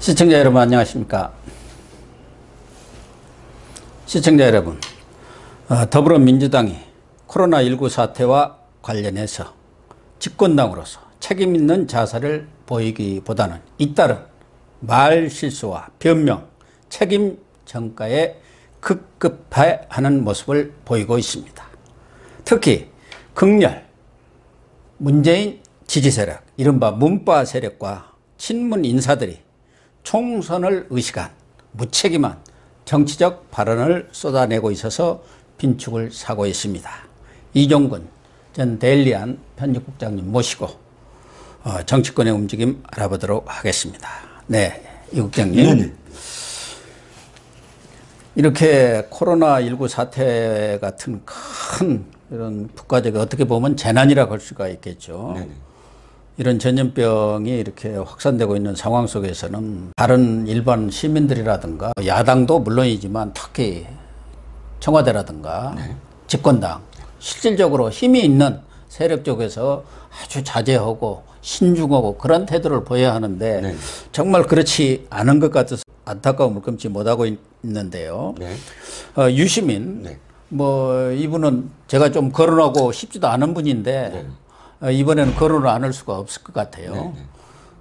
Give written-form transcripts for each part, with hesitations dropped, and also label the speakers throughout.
Speaker 1: 시청자 여러분 안녕하십니까. 시청자 여러분, 더불어민주당이 코로나19 사태와 관련해서 집권당으로서 책임 있는 자세를 보이기보다는 잇따른 말실수와 변명, 책임 전가에 급급해하는 모습을 보이고 있습니다. 특히 극렬 문재인 지지 세력, 이른바 문파 세력과 친문 인사들이 총선을 의식한 무책임한 정치적 발언을 쏟아내고 있어서 빈축을 사고 있습니다. 이종근 전 데일리안 편집국장님 모시고 정치권의 움직임 알아보도록 하겠습니다. 네, 이 국장님.
Speaker 2: 네네.
Speaker 1: 이렇게 코로나19 사태 같은 큰 이런 국가적 어떻게 보면 재난이라고 할 수가 있겠죠.
Speaker 2: 네네.
Speaker 1: 이런 전염병이 이렇게 확산되고 있는 상황 속에서는 다른 일반 시민들이라든가 야당도 물론이지만 특히 청와대라든가
Speaker 2: 네.
Speaker 1: 집권당 실질적으로 힘이 있는 세력 쪽에서 아주 자제하고 신중하고 그런 태도를 보여야 하는데
Speaker 2: 네.
Speaker 1: 정말 그렇지 않은 것 같아서 안타까움을 금치 못하고 있는데요.
Speaker 2: 네.
Speaker 1: 유시민
Speaker 2: 네.
Speaker 1: 뭐 이분은 제가 좀 거론하고 싶지도 않은 분인데
Speaker 2: 네.
Speaker 1: 이번에는 거론을 안 할 수가 없을 것 같아요.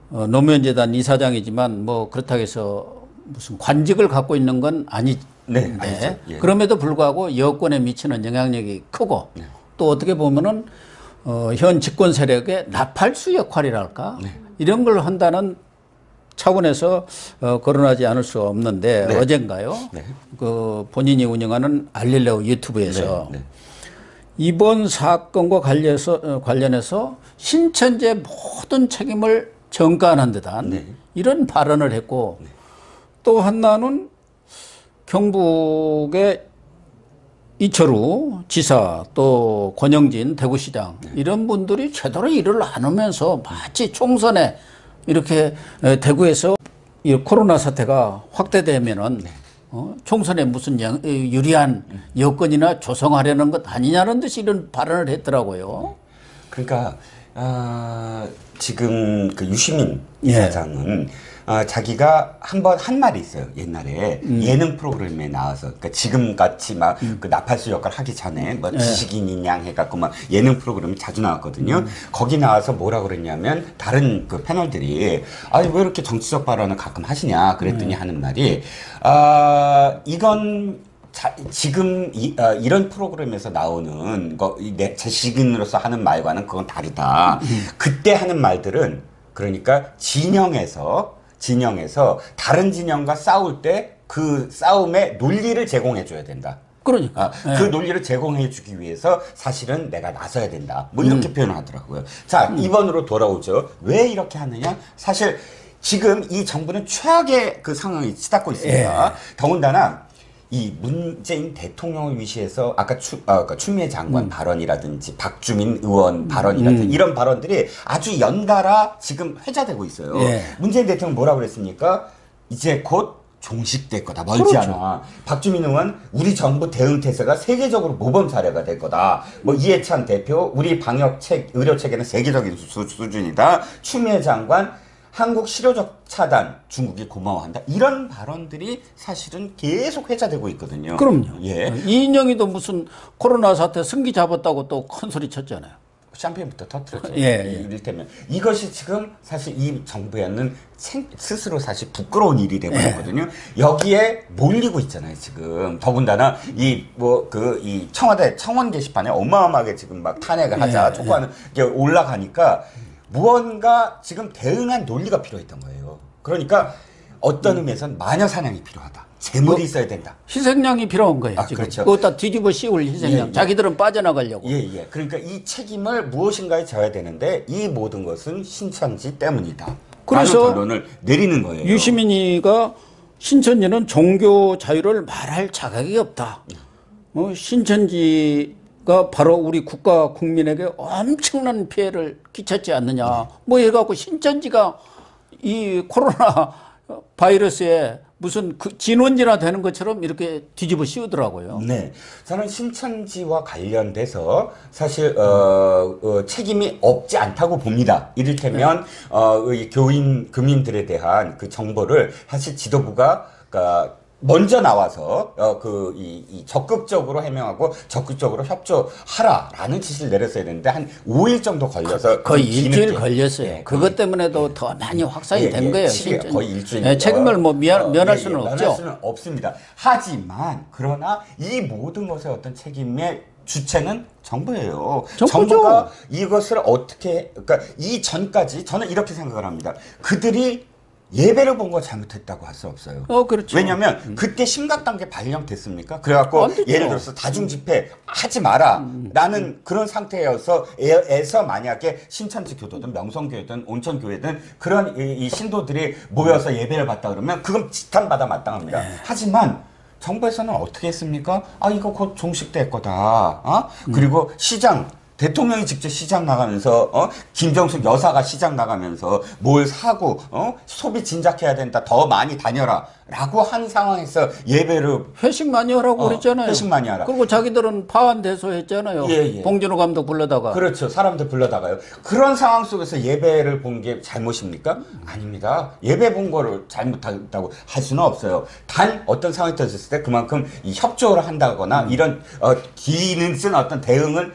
Speaker 1: 노무현재단 이사장이지만 뭐 그렇다고 해서 무슨 관직을 갖고 있는 건 아닌데
Speaker 2: 아니죠. 예.
Speaker 1: 그럼에도 불구하고 여권에 미치는 영향력이 크고 또 어떻게 보면은 현 집권 세력의 나팔수 역할이랄까 이런 걸 한다는 차원에서 거론하지 않을 수 없는데 어젠가요? 그 본인이 운영하는 알릴레오 유튜브에서 이번 사건과 관련해서 신천지의 모든 책임을 전가하는 듯한 이런 발언을 했고 또 하나는 경북의 이철우 지사 또 권영진 대구시장 이런 분들이 제대로 일을 안 하면서 마치 총선에 이렇게 대구에서 이 코로나 사태가 확대되면은 총선에 무슨 유리한 여건이나 조성하려는 것 아니냐는 듯이 이런 발언을 했더라고요.
Speaker 2: 그러니까 지금 그 유시민 이사장은 자기가 한번 한 말이 있어요. 옛날에 예능 프로그램에 나와서, 그러니까 지금 같이 막 그 나팔수 역할 하기 전에 뭐 지식인인 양 해갖고 막 예능 프로그램이 자주 나왔거든요. 거기 나와서 뭐라 그랬냐면 다른 그 패널들이 아니 왜 이렇게 정치적 발언을 가끔 하시냐 그랬더니 하는 말이 이건 지금 이런 프로그램에서 나오는 거, 제 시민으로서 하는 말과는 그건 다르다. 그때 하는 말들은 그러니까 진영에서 다른 진영과 싸울 때 그 싸움의 논리를 제공해 줘야 된다.
Speaker 1: 그러니까
Speaker 2: 그 논리를 제공해 주기 위해서 사실은 내가 나서야 된다. 뭐 이렇게 표현을 하더라고요. 자, 이번으로 돌아오죠. 왜 이렇게 하느냐? 사실 지금 이 정부는 최악의 그 상황이 치닫고 있습니다. 더군다나 이 문재인 대통령을 위시해서 아까 추미애 장관 발언이라든지 박주민 의원 발언이라든지 이런 발언들이 아주 연달아 지금 회자되고 있어요. 문재인 대통령 뭐라고 그랬습니까? 이제 곧 종식될 거다. 멀지 않아. 박주민 의원 우리 정부 대응 태세가 세계적으로 모범 사례가 될 거다. 뭐 이해찬 대표 우리 방역 의료 체계는 세계적인 수준이다. 추미애 장관 한국 실효적 차단 중국이 고마워한다. 이런 발언들이 사실은 계속 회자되고 있거든요.
Speaker 1: 그럼요. 이인영이도 무슨 코로나 사태 승기 잡았다고 또 큰 소리 쳤잖아요.
Speaker 2: 샴페인부터 터뜨렸죠. 이를테면 이것이 지금 사실 이 정부에는 스스로 사실 부끄러운 일이 되거든요. 여기에 몰리고 있잖아요. 지금 더군다나 이 청와대 청원 게시판에 어마어마하게 지금 막 탄핵을 하자 촉구하는 게 올라가니까. 무언가 지금 대응한 논리가 필요했던 거예요. 그러니까 어떤 의미에서는 마녀 사냥이 필요하다. 재물이 있어야 된다.
Speaker 1: 희생양이 필요한 거예요. 지금.
Speaker 2: 그렇죠.
Speaker 1: 그것다 뒤집어 씌울 희생양. 자기들은 빠져나가려고.
Speaker 2: 그러니까 이 책임을 무엇인가에 져야 되는데 이 모든 것은 신천지 때문이다.
Speaker 1: 그래서
Speaker 2: 결론을 내리는 거예요.
Speaker 1: 유시민이가 신천지는 종교 자유를 말할 자격이 없다. 신천지가 바로 우리 국가 국민에게 엄청난 피해를 끼쳤지 않느냐. 뭐 해갖고 신천지가 이 코로나 바이러스에 무슨 그 진원지나 되는 것처럼 이렇게 뒤집어 씌우더라고요.
Speaker 2: 네, 저는 신천지와 관련돼서 사실 책임이 없지 않다고 봅니다. 이를테면 이 교인 금인들에 대한 그 정보를 사실 지도부가 그러니까 먼저 나와서 이 적극적으로 해명하고 적극적으로 협조하라라는 지시를 내렸어야 되는데 한 5일 정도 걸려서
Speaker 1: 거의
Speaker 2: 좀
Speaker 1: 일주일
Speaker 2: 뒤늦게.
Speaker 1: 걸렸어요.
Speaker 2: 예,
Speaker 1: 그것 때문에도 더 많이 확산이 된 거예요.
Speaker 2: 시기가 거의 일주일.
Speaker 1: 예, 책임을 뭐 면할 수는 없죠.
Speaker 2: 면할 수는 없습니다. 하지만 그러나 이 모든 것의 어떤 책임의 주체는 정부예요.
Speaker 1: 정부죠.
Speaker 2: 정부가 이것을 어떻게 그러니까 이 전까지 저는 이렇게 생각을 합니다. 그들이 예배를 본 거 잘못했다고 할 수 없어요.
Speaker 1: 그렇죠.
Speaker 2: 왜냐하면 그때 심각 단계 발령됐습니까? 그래갖고
Speaker 1: 안 됐죠.
Speaker 2: 예를 들어서 다중 집회 하지 마라 라는 그런 상태여서 에서 만약에 신천지 교도든 명성교회든 온천교회든 그런 이 신도들이 모여서 예배를 받다 그러면 그건 지탄받아 마땅합니다. 하지만 정부에서는 어떻게 했습니까? 이거 곧 종식될 거다. 그리고 시장 대통령이 직접 시장 나가면서 김정숙 여사가 시장 나가면서 뭘 사고 소비 진작해야 된다. 더 많이 다녀라. 라고 한 상황에서 예배를
Speaker 1: 회식 많이 하라고 그랬잖아요.
Speaker 2: 회식 많이 하라.
Speaker 1: 그리고 자기들은 파환대소 했잖아요.
Speaker 2: 예.
Speaker 1: 봉준호 감독 불러다가.
Speaker 2: 그렇죠. 사람들 불러다가요. 그런 상황 속에서 예배를 본 게 잘못입니까? 아닙니다. 예배 본 거를 잘못했다고 할 수는 없어요. 단 어떤 상황이 터졌을 때 그만큼 이 협조를 한다거나 이런 기는 쓴 어떤 대응은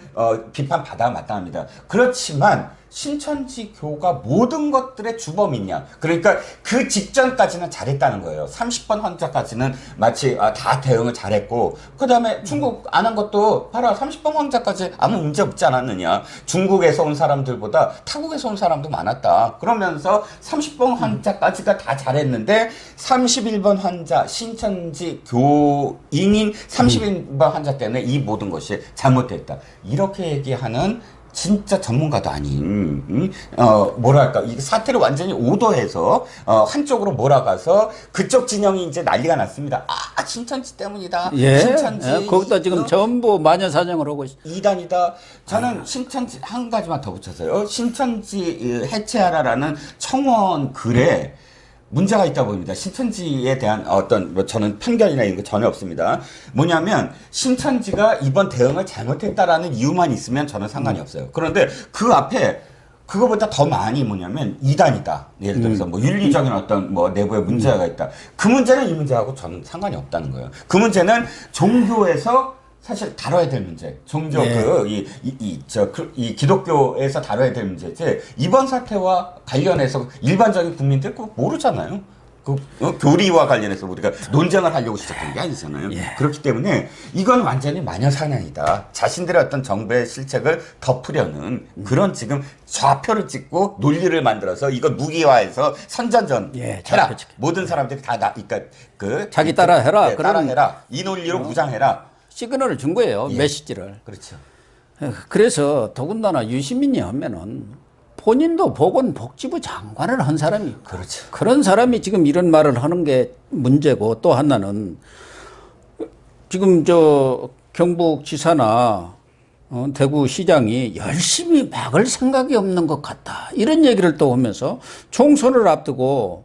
Speaker 2: 비판받아 마땅합니다. 그렇지만 신천지 교가 모든 것들의 주범이냐. 그러니까 그 직전까지는 잘했다는 거예요. 30번 환자까지는 마치 다 대응을 잘했고 그 다음에 중국 안 한 것도 봐라 30번 환자까지 아무 문제 없지 않았느냐. 중국에서 온 사람들보다 타국에서 온 사람도 많았다. 그러면서 30번 환자까지가 다 잘했는데 31번 환자 신천지 교인인 31번 환자 때문에 이 모든 것이 잘못됐다. 이렇게 얘기하는 진짜 전문가도 아닌, 뭐랄까, 이 사태를 완전히 오도해서, 한쪽으로 몰아가서, 그쪽 진영이 이제 난리가 났습니다. 신천지 때문이다.
Speaker 1: 예.
Speaker 2: 신천지.
Speaker 1: 거기다 지금 전부 마녀사냥을 하고 있어요.
Speaker 2: 이단이다. 저는 신천지, 한 가지만 더 붙여서요. 신천지 해체하라라는 청원 글에, 문제가 있다 보입니다. 신천지에 대한 어떤 저는 편견이나 이런 거 전혀 없습니다. 뭐냐면 신천지가 이번 대응을 잘못했다라는 이유만 있으면 저는 상관이 없어요. 그런데 그 앞에 그거보다 더 많이 뭐냐면 이단이다. 예를 들어서 뭐 윤리적인 어떤 뭐 내부에 문제가 있다. 그 문제는 이 문제하고 저는 상관이 없다는 거예요. 그 문제는 종교에서 사실 다뤄야 될 문제, 종교 이 기독교에서 다뤄야 될 문제지 이번 사태와 관련해서 일반적인 국민들 꼭 모르잖아요. 교리와 관련해서 우리가 논쟁을 하려고 시작한 게 아니잖아요. 그렇기 때문에 이건 완전히 마녀사냥이다. 자신들의 어떤 정부의 실책을 덮으려는 그런 지금 좌표를 찍고 논리를 만들어서 이걸 무기화해서 선전전 해라. 모든 사람들이 다 그러니까
Speaker 1: 자기 따라 해라.
Speaker 2: 따라 해라. 이 논리로 무장해라.
Speaker 1: 시그널을 준 거예요. 메시지를.
Speaker 2: 그렇죠.
Speaker 1: 그래서 더군다나 유시민이 하면은 본인도 보건복지부 장관을 한 사람이
Speaker 2: 그렇죠.
Speaker 1: 그런 사람이 지금 이런 말을 하는 게 문제고 또 하나는 지금 경북지사나 대구시장이 열심히 막을 생각이 없는 것 같다. 이런 얘기를 또 하면서 총선을 앞두고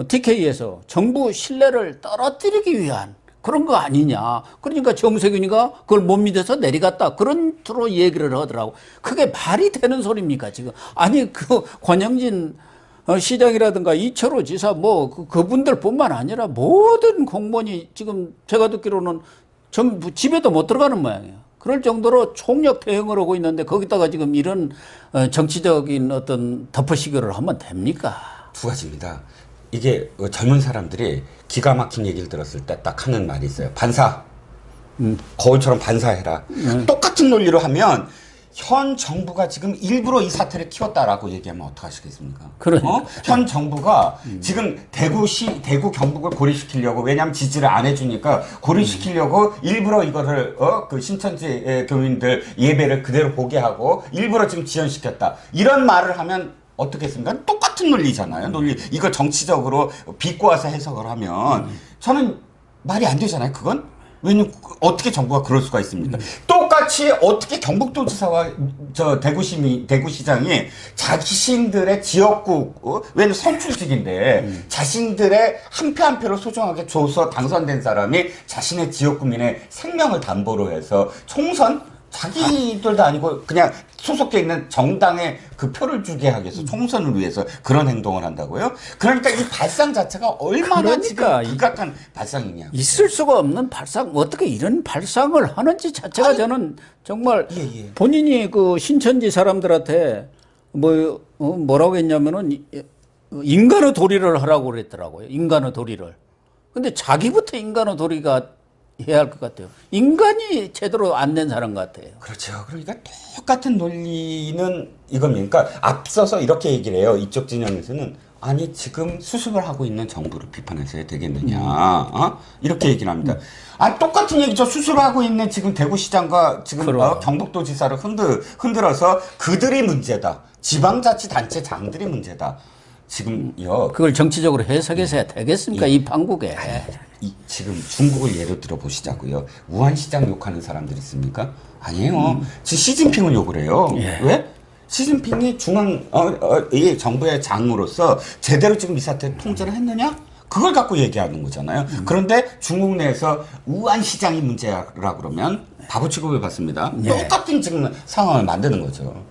Speaker 1: TK에서 정부 신뢰를 떨어뜨리기 위한 그런 거 아니냐. 그러니까 정세균이가 그걸 못 믿어서 내려갔다. 그런 투로 얘기를 하더라고. 그게 말이 되는 소리입니까, 지금? 아니, 권영진 시장이라든가 이철호 지사 그분들뿐만 아니라 모든 공무원이 지금 제가 듣기로는 전부 집에도 못 들어가는 모양이에요. 그럴 정도로 총력 대응을 하고 있는데 거기다가 지금 이런 정치적인 어떤 덮어씌기를 하면 됩니까?
Speaker 2: 두 가지입니다. 이게 젊은 사람들이 기가 막힌 얘기를 들었을 때 딱 하는 말이 있어요. 반사. 거울처럼 반사해라. 똑같은 논리로 하면 현 정부가 지금 일부러 이 사태를 키웠다라고 얘기하면 어떡하시겠습니까? 현 정부가 지금 대구 경북을 고립시키려고 왜냐하면 지지를 안 해주니까 고립시키려고 일부러 이거를 그 신천지 교민들 예배를 그대로 보게 하고 일부러 지금 지연시켰다. 이런 말을 하면 어떻겠습니까? 똑같은 논리잖아요. 이걸 정치적으로 비꼬아서 해석을 하면 저는 말이 안 되잖아요. 그건 왜냐면 어떻게 정부가 그럴 수가 있습니까? 똑같이 어떻게 경북도지사와 저 대구시장이 자신들의 지역구, 왜냐면 선출직인데 자신들의 한 표 한 표를 소중하게 줘서 당선된 사람이 자신의 지역구민의 생명을 담보로 해서 총선 자기들도 아니고 그냥 소속돼 있는 정당에 그 표를 주게 하기 위해서 총선을 위해서 그런 행동을 한다고요? 그러니까 이 발상 자체가 얼마나 지금 극악한 발상이냐.
Speaker 1: 있을 수가 없는 발상, 어떻게 이런 발상을 하는지 자체가 저는 정말 본인이 그 신천지 사람들한테 뭐라고 했냐면은 인간의 도리를 하라고 그랬더라고요. 인간의 도리를. 근데 자기부터 인간의 도리가 해야 할 것 같아요. 인간이 제대로 안 된 사람 같아요.
Speaker 2: 그렇죠. 그러니까 똑같은 논리는 이겁니까? 그러니까 앞서서 이렇게 얘기를 해요. 이쪽 진영에서는 아니 지금 수습을 하고 있는 정부를 비판해서 되겠느냐. 이렇게 얘기를 합니다. 아 똑같은 얘기죠. 수습을 하고 있는 지금 대구시장과 지금 경북도지사를 흔들어서 그들이 문제다. 지방자치단체장들이 문제다. 지금요.
Speaker 1: 그걸 정치적으로 해석해서 되겠습니까? 이 판국에.
Speaker 2: 지금 중국을 예로 들어 보시자고요. 우한시장 욕하는 사람들 있습니까? 아니에요. 지금 시진핑을 욕을 해요. 왜? 시진핑이 이 정부의 장으로서 제대로 지금 이 사태 통제를 했느냐? 그걸 갖고 얘기하는 거잖아요. 그런데 중국 내에서 우한시장이 문제라 그러면 바보 취급을 받습니다. 똑같은 지금 상황을 만드는 거죠.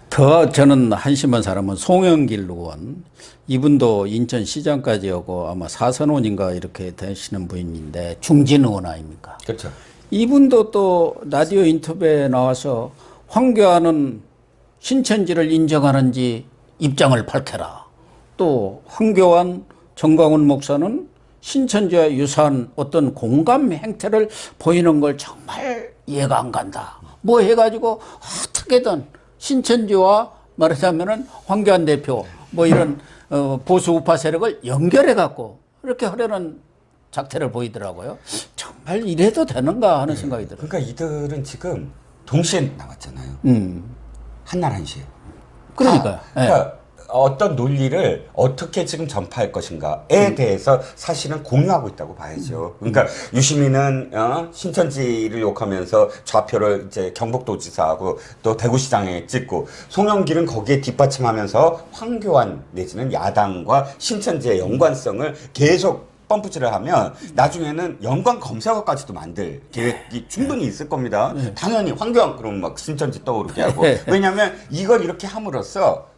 Speaker 1: 더 저는 한심한 사람은 송영길 의원, 이분도 인천시장까지 오고 아마 사선원인가 이렇게 되시는 분인데 중진 의원 아닙니까?
Speaker 2: 그렇죠.
Speaker 1: 이분도 또 라디오 인터뷰에 나와서 황교안은 신천지를 인정하는지 입장을 밝혀라. 또 황교안, 정광훈 목사는 신천지와 유사한 어떤 공감 행태를 보이는 걸 정말 이해가 안 간다. 뭐 해가지고 어떻게든 신천지와 말하자면은 황교안 대표 뭐 이런 보수 우파 세력을 연결해 갖고 이렇게 하려는 작태를 보이더라고요. 정말 이래도 되는가 하는 생각이 들어요.
Speaker 2: 그러니까 이들은 지금 동시에 나왔잖아요. 한날 한시에.
Speaker 1: 그러니까요.
Speaker 2: 그러니까 어떤 논리를 어떻게 지금 전파할 것인가에 대해서 사실은 공유하고 있다고 봐야죠. 그러니까 유시민은 신천지를 욕하면서 좌표를 이제 경북도지사하고 또 대구시장에 찍고, 송영길은 거기에 뒷받침하면서 황교안 내지는 야당과 신천지의 연관성을 계속 펌프질을 하면 나중에는 연관 검색어까지도 만들 계획이 충분히 있을 겁니다. 당연히 황교안 그러면 막 신천지 떠오르게 하고. 왜냐하면 이걸 이렇게 함으로써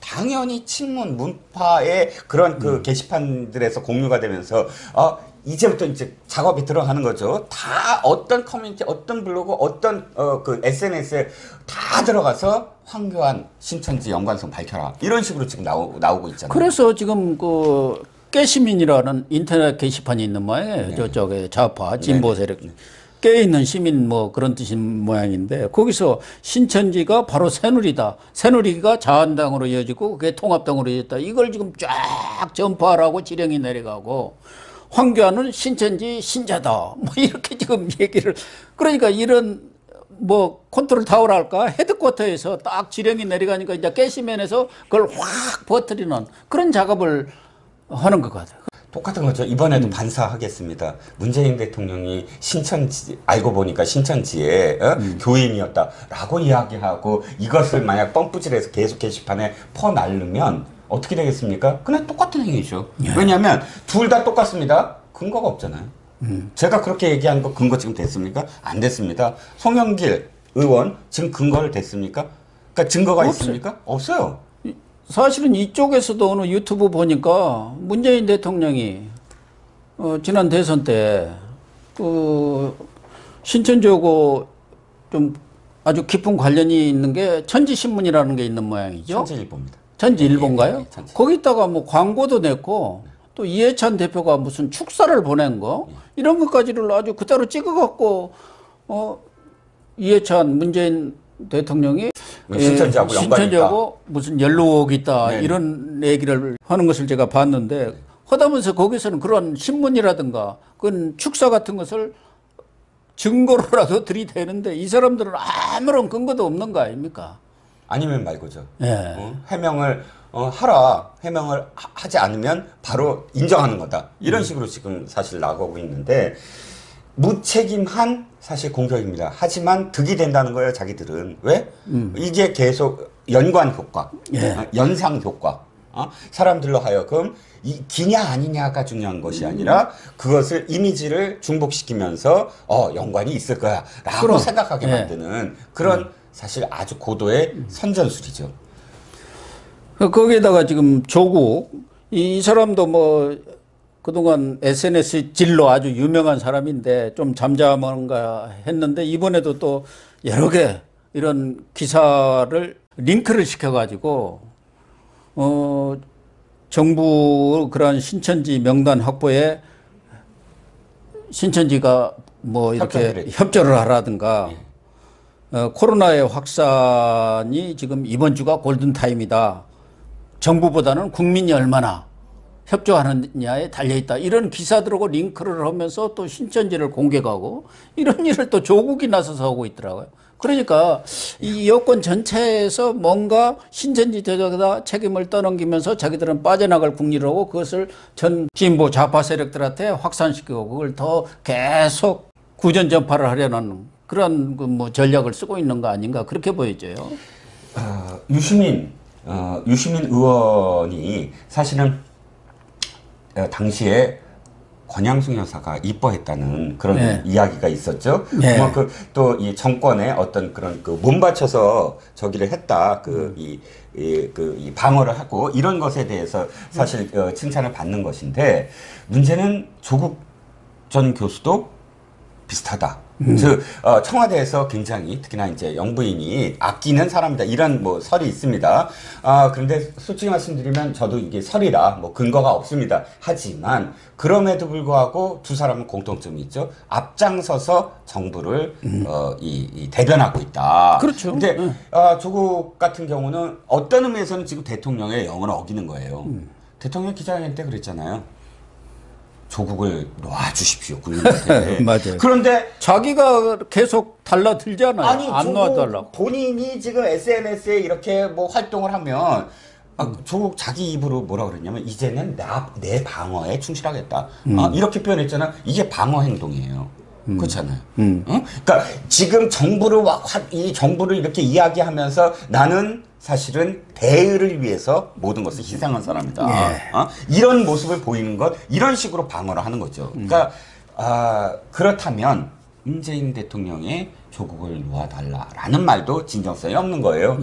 Speaker 2: 당연히 친문 문파의 그런 그 게시판들에서 공유가 되면서 이제부터 이제 작업이 들어가는 거죠. 다 어떤 커뮤니티, 어떤 블로그, 어떤 그 SNS에 다 들어가서 황교안 신천지 연관성 밝혀라. 이런 식으로 지금 나오고 있잖아요.
Speaker 1: 그래서 지금 그 깨시민이라는 인터넷 게시판이 있는 모양이에요. 저쪽에 좌파 진보 세력. 깨있는 시민 뭐 그런 뜻인 모양인데, 거기서 신천지가 바로 새누리다. 새누리가 자한당으로 이어지고 그게 통합당으로 이어졌다. 이걸 지금 쫙 전파하라고 지령이 내려가고, 황교안은 신천지 신자다. 뭐 이렇게 지금 얘기를. 그러니까 이런 뭐 컨트롤 타워랄까 헤드쿼터에서 딱 지령이 내려가니까 이제 깨시면에서 그걸 확 퍼뜨리는 그런 작업을 하는 것 같아요.
Speaker 2: 똑같은 거죠. 이번에도 반사하겠습니다. 문재인 대통령이 신천지, 알고 보니까 신천지의 교인이었다라고 이야기하고 이것을 만약 펌프질해서 계속 게시판에 퍼날르면 어떻게 되겠습니까? 그냥 똑같은 행위죠. 왜냐하면 둘 다 똑같습니다. 근거가 없잖아요. 제가 그렇게 얘기한 거 근거 지금 됐습니까? 안 됐습니다. 송영길 의원 지금 근거를 됐습니까? 그러니까 증거가 있습니까? 없어요.
Speaker 1: 사실은 이쪽에서도 어느 유튜브 보니까 문재인 대통령이 지난 대선 때 그 신천지하고 좀 아주 깊은 관련이 있는 게 천지신문이라는 게 있는 모양이죠.
Speaker 2: 천지일보입니다.
Speaker 1: 천지일보인가요?
Speaker 2: 예, 천지.
Speaker 1: 거기다가 뭐 광고도 냈고 또 이해찬 대표가 무슨 축사를 보낸 거 이런 것까지를 아주 그대로 찍어갖고 이해찬 문재인 대통령이 신천지하고 무슨 연루옥이 있다. 네네. 이런 얘기를 하는 것을 제가 봤는데, 하다면서 거기서는 그런 신문이라든가 그건 축사 같은 것을 증거로라도 들이대는데 이 사람들은 아무런 근거도 없는 거 아닙니까?
Speaker 2: 아니면 말고죠. 해명을 하라. 해명을 하지 않으면 바로 인정하는 거다. 이런 식으로 지금 사실 나가고 있는데, 무책임한 사실 공격입니다. 하지만 득이 된다는 거예요, 자기들은. 왜? 이게 계속 연관 효과, 연상 효과. 사람들로 하여금 기냐 아니냐가 중요한 것이 아니라 그것을 이미지를 중복시키면서 연관이 있을 거야 라고 생각하게 만드는 그런 사실 아주 고도의 선전술이죠.
Speaker 1: 거기에다가 지금 조국 이 사람도 뭐 그동안 SNS 질로 아주 유명한 사람인데 좀 잠잠한가 했는데 이번에도 또 여러 개 이런 기사를 링크를 시켜가지고 정부 그러한 신천지 명단 확보에 신천지가 뭐 이렇게 협조를 하라든가 코로나의 확산이 지금 이번 주가 골든타임이다. 정부보다는 국민이 얼마나 협조하느냐에 달려있다. 이런 기사들하고 링크를 하면서 또 신천지를 공격하고 이런 일을 또 조국이 나서서 하고 있더라고요. 그러니까 이 여권 전체에서 뭔가 신천지 저쪽에다 책임을 떠넘기면서 자기들은 빠져나갈 궁리를 하고 그것을 전 진보 좌파 세력들한테 확산시키고 그걸 더 계속 구전 전파를 하려는 그런 뭐 전략을 쓰고 있는 거 아닌가 그렇게 보여져요.
Speaker 2: 유시민 의원이 사실은 당시에 권양숙 여사가 이뻐했다는 그런 이야기가 있었죠. 또 이 정권의 어떤 그런 몸 바쳐서 저기를 했다. 이 방어를 하고 이런 것에 대해서 사실 칭찬을 받는 것인데 문제는 조국 전 교수도 비슷하다. 즉 청와대에서 굉장히 특히나 이제 영부인이 아끼는 사람이다 이런 뭐 설이 있습니다. 그런데 솔직히 말씀드리면 저도 이게 설이라 뭐 근거가 없습니다. 하지만 그럼에도 불구하고 두 사람은 공통점이 있죠. 앞장서서 정부를 이 대변하고 있다.
Speaker 1: 그렇죠.
Speaker 2: 근데 조국 같은 경우는 어떤 의미에서는 지금 대통령의 영을 어기는 거예요. 대통령 기자회견 때 그랬잖아요. 조국을 놓아주십시오, 국민한테.
Speaker 1: 맞아요.
Speaker 2: 그런데
Speaker 1: 자기가 계속 달라들잖아요.
Speaker 2: 아니,
Speaker 1: 안 놓아달라고.
Speaker 2: 본인이 지금 SNS에 이렇게 뭐 활동을 하면 조국 자기 입으로 뭐라 그랬냐면 이제는 내 방어에 충실하겠다. 이렇게 표현했잖아. 이게 방어 행동이에요. 그렇잖아요. 그러니까 지금 이 정부를 이렇게 이야기하면서 나는 사실은 대의를 위해서 모든 것을 희생한 사람이다. 이런 모습을 보이는 것, 이런 식으로 방어를 하는 거죠. 그러니까 그렇다면 문재인 대통령의 조국을 놓아달라라는 말도 진정성이 없는 거예요.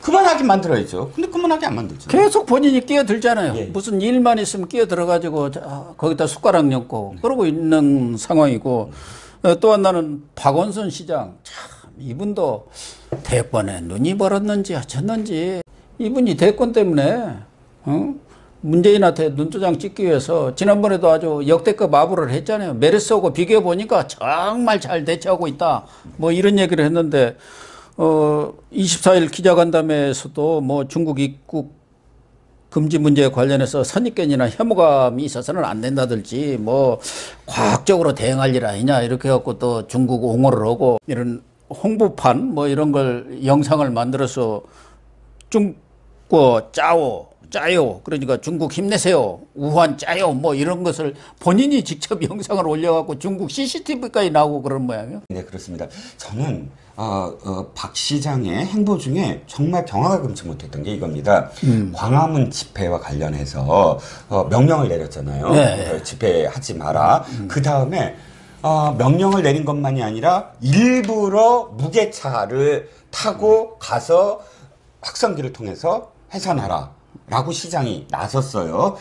Speaker 2: 그만하게 만들어야죠. 근데 그만하게 안 만들죠.
Speaker 1: 계속 본인이 끼어들잖아요. 무슨 일만 있으면 끼어들어가지고 거기다 숟가락 얹고 그러고 있는 상황이고 또 하나는 박원순 시장 참 이분도 대권에 눈이 멀었는지 어쩌는지 이분이 대권 때문에 문재인한테 눈도장 찍기 위해서 지난번에도 아주 역대급 아부를 했잖아요. 메르스하고 비교해 보니까 정말 잘 대처하고 있다. 뭐 이런 얘기를 했는데 24일 기자간담회에서도 뭐 중국 입국 금지 문제에 관련해서 선입견이나 혐오감이 있어서는 안 된다든지 뭐 과학적으로 대응할 일 아니냐 이렇게 해갖고 또 중국 옹호를 하고 이런 홍보판 뭐 이런 걸 영상을 만들어서 중국 짜요. 그러니까 중국 힘내세요. 우한 짜요. 뭐 이런 것을 본인이 직접 영상을 올려갖고 중국 CCTV까지 나오고 그런 모양이에요.
Speaker 2: 네, 그렇습니다. 저는 박 시장의 행보 중에 정말 경악을 금치 못했던 게 이겁니다. 광화문 집회와 관련해서 명령을 내렸잖아요. 집회하지 마라. 그 다음에 명령을 내린 것만이 아니라 일부러 무게차를 타고 가서 확성기를 통해서 해산하라 라고 시장이 나섰어요.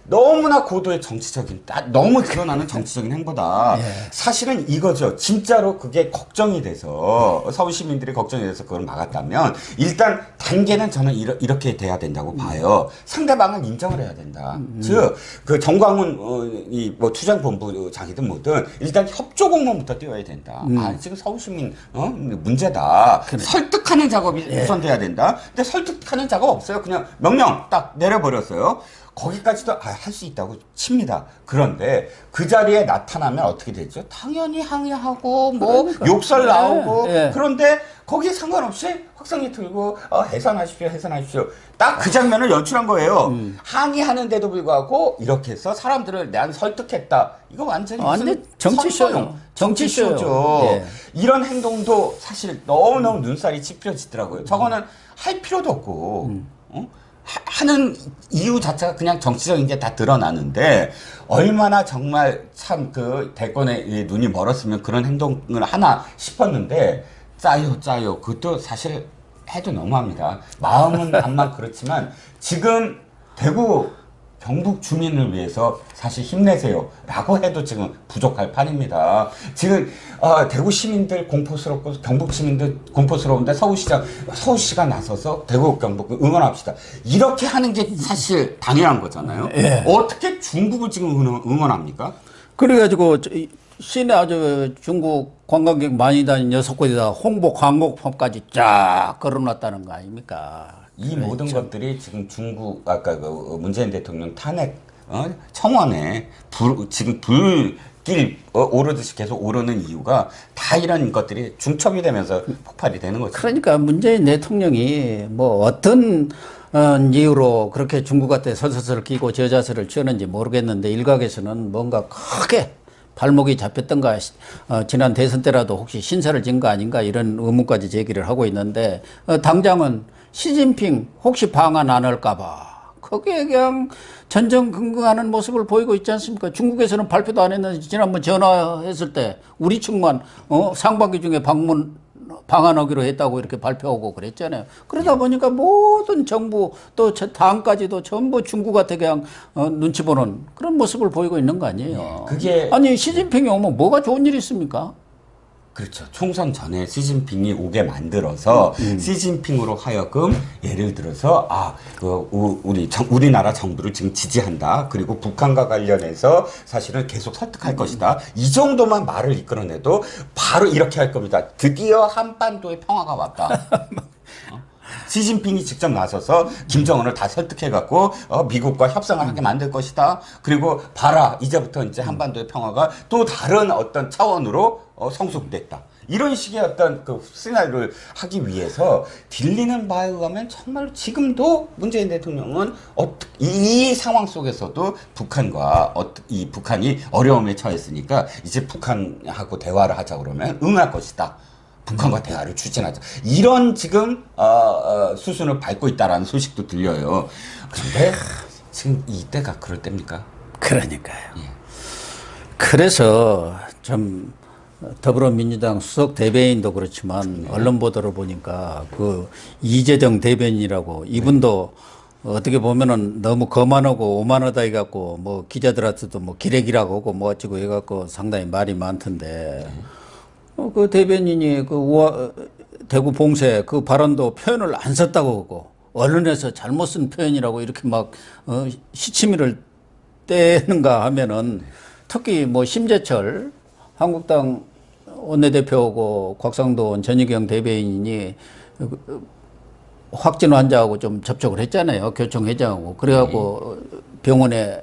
Speaker 2: 너무나 고도의 정치적인, 너무 드러나는 정치적인 행보다. 사실은 이거죠. 진짜로 그게 걱정이 돼서, 서울 시민들이 걱정이 돼서 그걸 막았다면, 일단 단계는 저는 이렇게 돼야 된다고 봐요. 상대방을 인정을 해야 된다. 즉, 그 정광훈, 뭐 투쟁본부장이든 뭐든, 일단 협조 공문부터 띄워야 된다. 지금 서울 시민, 문제다. 그래. 설득하는 작업이 우선돼야 된다. 근데 설득하는 작업 없어요. 그냥 명령 딱 내려버렸어요. 거기까지도 할 수 있다고 칩니다. 그런데 그 자리에 나타나면 어떻게 되죠? 당연히 항의하고 뭐
Speaker 1: 그러니까.
Speaker 2: 욕설 나오고
Speaker 1: 예.
Speaker 2: 그런데 거기에 상관없이 확성기 틀고 해산하십시오, 해산하십시오. 딱 그 장면을 연출한 거예요. 항의하는데도 불구하고 이렇게 해서 사람들을 난 설득했다. 이거 완전히
Speaker 1: 완전 정치쇼요.
Speaker 2: 정치쇼죠.
Speaker 1: 예.
Speaker 2: 이런 행동도 사실 너무너무 눈살이 찌푸려지더라고요. 저거는 할 필요도 없고 하는 이유 자체가 그냥 정치적인 게 다 드러나는데 얼마나 정말 참 그 대권에 눈이 멀었으면 그런 행동을 하나 싶었는데 짜요. 그것도 사실 해도 너무합니다. 마음은 암만 그렇지만 지금 대구 경북 주민을 위해서 사실 힘내세요 라고 해도 지금 부족할 판입니다. 지금 대구 시민들 공포스럽고 경북 시민들 공포스러운데 서울시가 나서서 대구 경북 응원합시다. 이렇게 하는 게 사실 당연한 거잖아요.
Speaker 1: 예.
Speaker 2: 어떻게 중국을 지금 응원합니까?
Speaker 1: 그래가지고 시내 아주 중국 관광객 많이 다니는 6곳에다 홍보 광고판까지 쫙 걸어놨다는 거 아닙니까?
Speaker 2: 이 모든 것들이 지금 중국 아까 그 문재인 대통령 탄핵 청원에 지금 불길 오르듯이 계속 오르는 이유가 다 이런 것들이 중첩이 되면서 폭발이 되는 거죠.
Speaker 1: 그러니까 문재인 대통령이 뭐 어떤 이유로 그렇게 중국한테 설설설 끼고 저자세를 취하는지 모르겠는데 일각에서는 뭔가 크게 발목이 잡혔던가 지난 대선 때라도 혹시 신사를 진 거 아닌가 이런 의문까지 제기를 하고 있는데 당장은 시진핑 혹시 방한 안 할까 봐 거기에 그냥 전전긍긍하는 모습을 보이고 있지 않습니까? 중국에서는 발표도 안 했는데 지난번 전화했을 때 우리 측만 상반기 중에 방한하기로 했다고 이렇게 발표하고 그랬잖아요. 그러다 보니까 모든 정부 또 당까지도 전부 중국한테 그냥 눈치 보는 그런 모습을 보이고 있는 거 아니에요.
Speaker 2: 그게
Speaker 1: 아니 시진핑이 오면 뭐가 좋은 일이 있습니까?
Speaker 2: 그렇죠. 총선 전에 시진핑이 오게 만들어서 시진핑으로 하여금 예를 들어서 우리나라 정부를 지금 지지한다. 그리고 북한과 관련해서 사실은 계속 설득할 것이다. 이 정도만 말을 이끌어내도 바로 이렇게 할 겁니다. 드디어 한반도에 평화가 왔다. 시진핑이 직접 나서서 김정은을 다 설득해갖고 미국과 협상을 하게 만들 것이다. 그리고 봐라 이제부터 이제 한반도의 평화가 또 다른 어떤 차원으로 성숙됐다. 이런 식의 어떤 그 시나리오를 하기 위해서 들리는 바에 의하면 정말 지금도 문재인 대통령은 이 상황 속에서도 북한이 어려움에 처했으니까 이제 북한하고 대화를 하자 그러면 응할 것이다. 북한과 대화를 추진하자. 이런 지금 수순을 밟고 있다라는 소식도 들려요. 그런데 지금 이때가 그럴 때입니까?
Speaker 1: 그러니까요.
Speaker 2: 예.
Speaker 1: 그래서 좀 더불어민주당 수석 대변인도 그렇지만 언론 보도를 보니까 그 이재정 대변인이라고 이분도 어떻게 보면은 너무 거만하고 오만하다 해갖고 뭐 기자들한테도 뭐 기레기라고 하고 뭐 어쩌고 해갖고 상당히 말이 많던데 그 대변인이 대구 봉쇄 그 발언도 표현을 안 썼다고 하고 언론에서 잘못 쓴 표현이라고 이렇게 막 시치미를 떼는가 하면은 특히 뭐 심재철 한국당 원내대표하고 곽상도 전희경 대변인이 확진 환자하고 좀 접촉을 했잖아요. 교총회장하고. 그래갖고 병원에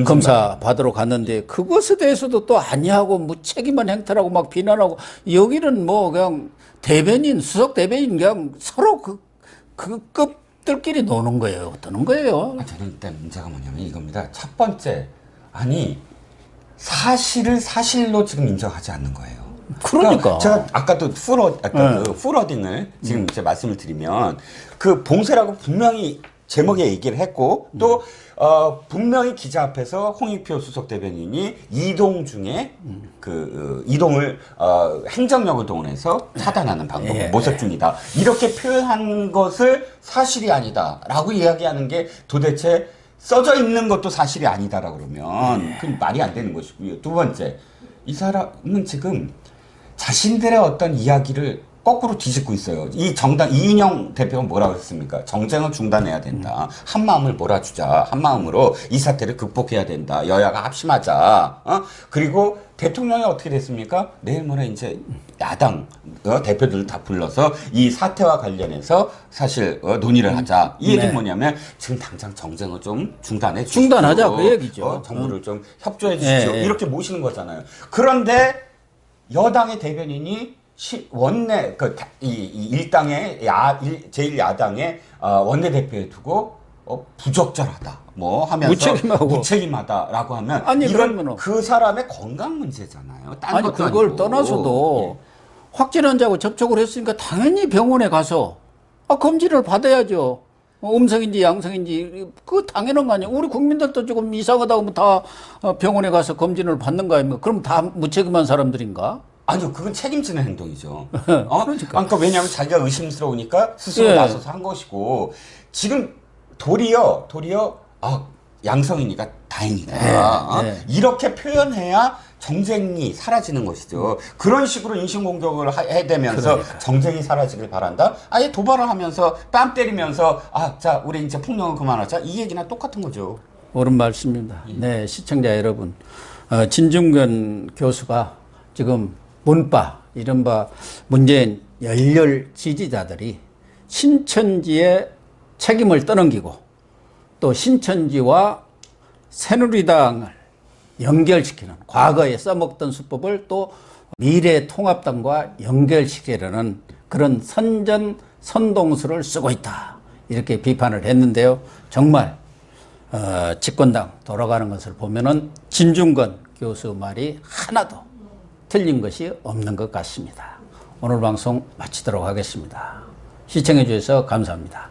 Speaker 1: 검사 받으러 갔는데 그것에 대해서도 또 아니하고 무책임한 행태라고 막 비난하고 여기는 뭐 그냥 대변인, 수석 대변인 그냥 서로 그 급들끼리 노는 거예요. 어떠는 거예요?
Speaker 2: 저는 일단 문제가 뭐냐면 이겁니다. 첫 번째, 아니 사실을 사실로 지금 인정하지 않는 거예요.
Speaker 1: 그러니까.
Speaker 2: 제가 아까도 그 풀어딩을 지금 이제 말씀을 드리면 그 봉쇄라고 분명히 제목에 얘기를 했고 또 분명히 기자 앞에서 홍익표 수석 대변인이 이동 중에 이동을 행정력을 동원해서 차단하는 방법을 모색 중이다. 이렇게 표현한 것을 사실이 아니다라고 이야기하는 게 도대체 써져 있는 것도 사실이 아니다라 그러면 그 말이 안 되는 것이고요. 두 번째, 이 사람은 지금 자신들의 어떤 이야기를 거꾸로 뒤집고 있어요. 이 정당 이인영 대표가 뭐라고 했습니까? 정쟁을 중단해야 된다. 한 마음을 몰아주자. 한 마음으로 이 사태를 극복해야 된다. 여야가 합심하자. 그리고 대통령이 어떻게 됐습니까? 내일 모레 이제 야당 대표들을 다 불러서 이 사태와 관련해서 사실 논의를 하자. 이 얘기는
Speaker 1: 네.
Speaker 2: 뭐냐면 지금 당장 정쟁을 좀 중단해 주십시오.
Speaker 1: 중단하자 그 얘기죠.
Speaker 2: 정부를 좀 협조해 주십시오.
Speaker 1: 네.
Speaker 2: 이렇게 모시는 거잖아요. 그런데 여당의 대변인이 원내 이 일당의 제1야당의 원내대표에 두고 부적절하다 뭐 하면서 무책임하다라고 하면
Speaker 1: 아니,
Speaker 2: 이건
Speaker 1: 그러면은,
Speaker 2: 그 사람의 건강 문제잖아요. 딴
Speaker 1: 아니
Speaker 2: 것도
Speaker 1: 그걸
Speaker 2: 아니고.
Speaker 1: 떠나서도
Speaker 2: 예.
Speaker 1: 확진 환자하고 접촉을 했으니까 당연히 병원에 가서 검진을 받아야죠. 음성인지 양성인지 그 당연한 거 아니에요. 우리 국민들도 조금 이상하다고 하면 다 병원에 가서 검진을 받는 거 아닙니까? 그럼 다 무책임한 사람들인가?
Speaker 2: 아니요, 그건 책임지는 행동이죠.
Speaker 1: 그러니까.
Speaker 2: 왜냐하면 자기가 의심스러우니까 스스로
Speaker 1: 예.
Speaker 2: 나서서 한 것이고, 지금 도리어, 양성이니까 다행이다.
Speaker 1: 예.
Speaker 2: 이렇게 표현해야 정쟁이 사라지는 것이죠. 그런 식으로 인신공격을 해대면서
Speaker 1: 그러니까.
Speaker 2: 정쟁이 사라지길 바란다? 아예 도발을 하면서 뺨 때리면서, 자, 우리 이제 폭력을 그만하자. 이 얘기나 똑같은 거죠.
Speaker 1: 옳은 말씀입니다. 네, 시청자 여러분. 진중권 교수가 지금 문파, 이른바 문재인 열렬 지지자들이 신천지의 책임을 떠넘기고 또 신천지와 새누리당을 연결시키는 과거에 써먹던 수법을 또 미래통합당과 연결시키려는 그런 선전선동수를 쓰고 있다. 이렇게 비판을 했는데요. 정말 집권당 돌아가는 것을 보면은 진중권 교수 말이 하나도 틀린 것이 없는 것 같습니다. 오늘 방송 마치도록 하겠습니다. 시청해 주셔서 감사합니다.